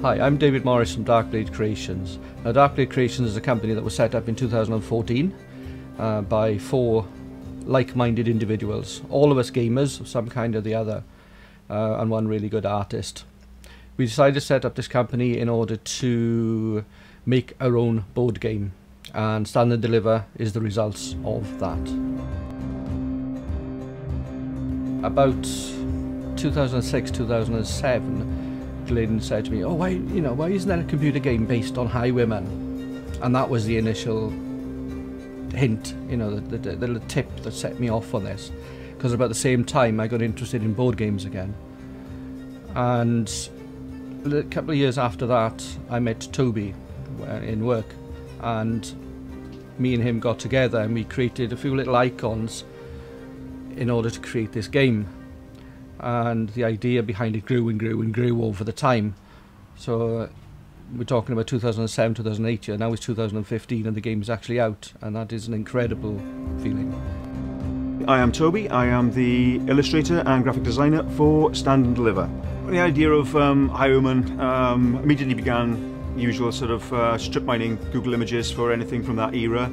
Hi, I'm David Morris from Darkblade Creations. Now, Darkblade Creations is a company that was set up in 2014 by 4 like-minded individuals, all of us gamers of some kind or the other, and one really good artist. We decided to set up this company in order to make our own board game, and Stand and Deliver is the results of that. About 2006-2007, Glyn said to me, "Oh, why isn't there a computer game based on highwaymen?" And that was the initial hint, the little tip that set me off on this, because about the same time I got interested in board games again. And a couple of years after that, I met Toby in work, and me and him got together and we created a few little icons in order to create this game. And the idea behind it grew and grew and grew over the time. So we're talking about 2007, 2008 here. Now it's 2015 and the game is actually out, and that is an incredible feeling. I am Toby. I am the illustrator and graphic designer for Stand and Deliver. The idea of Highwayman immediately began usual sort of strip mining Google images for anything from that era.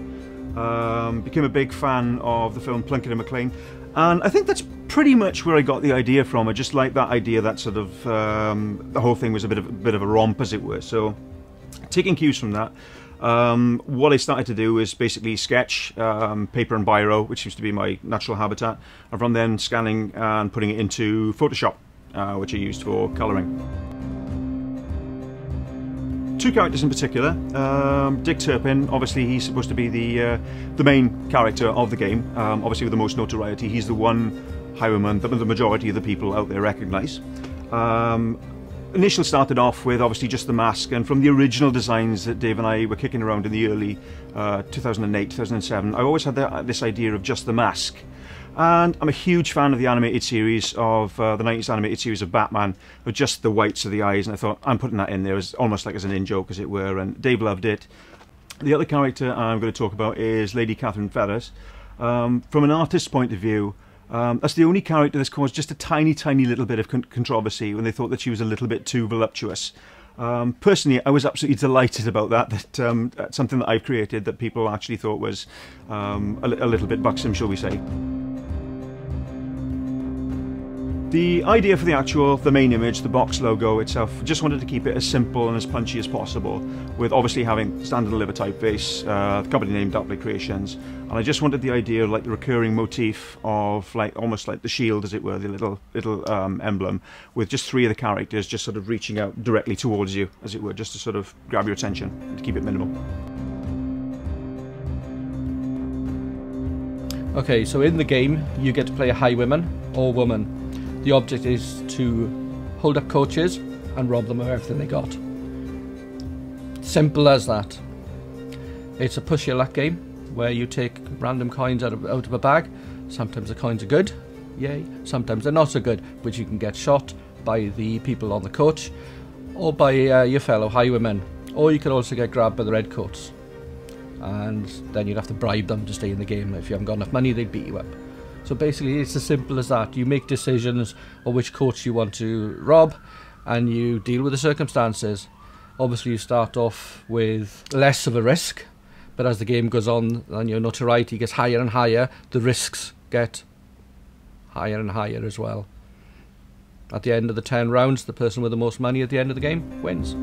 Became a big fan of the film Plunkett and Maclean, and I think that's pretty much where I got the idea from. I just like that idea that sort of the whole thing was a bit of a romp, as it were. So taking cues from that, what I started to do is basically sketch, paper and biro, which seems to be my natural habitat, and from then scanning and putting it into Photoshop, which I used for colouring. 2 characters in particular. Dick Turpin, obviously he's supposed to be the main character of the game, obviously with the most notoriety. He's the one highwayman that the majority of the people out there recognise. Initially started off with obviously just the mask, and from the original designs that Dave and I were kicking around in the early 2008, 2007, I always had this idea of just the mask. And I'm a huge fan of the animated series of the 90s animated series of Batman, with just the whites of the eyes, and I thought I'm putting that in there as almost like as an in-joke, as it were, and Dave loved it. The other character I'm going to talk about is Lady Catherine Ferrers. From an artist's point of view, that's the only character that's caused just a tiny little bit of controversy when they thought that she was a little bit too voluptuous. Personally, I was absolutely delighted about that something that I've created that people actually thought was a little bit buxom, shall we say. The idea for the main image, the box logo itself, just wanted to keep it as simple and as punchy as possible, with obviously having Stand and Deliver typeface, the company name Darkblade Creations, and I just wanted the idea of like the recurring motif of almost like the shield, as it were, the little emblem, with just 3 of the characters just sort of reaching out directly towards you, as it were, just to sort of grab your attention and to keep it minimal. Okay, so in the game you get to play a highwayman or woman. The object is to hold up coaches and rob them of everything they got. Simple as that. It's a push your luck game where you take random coins out of a bag. Sometimes the coins are good, yay. Sometimes they're not so good, but you can get shot by the people on the coach or by your fellow highwaymen. Or you can also get grabbed by the redcoats, and then you'd have to bribe them to stay in the game. If you haven't got enough money, they'd beat you up. So basically it's as simple as that. You make decisions on which coach you want to rob, and you deal with the circumstances. Obviously you start off with less of a risk, but as the game goes on and your notoriety gets higher and higher, the risks get higher and higher as well. At the end of the 10 rounds, the person with the most money at the end of the game wins.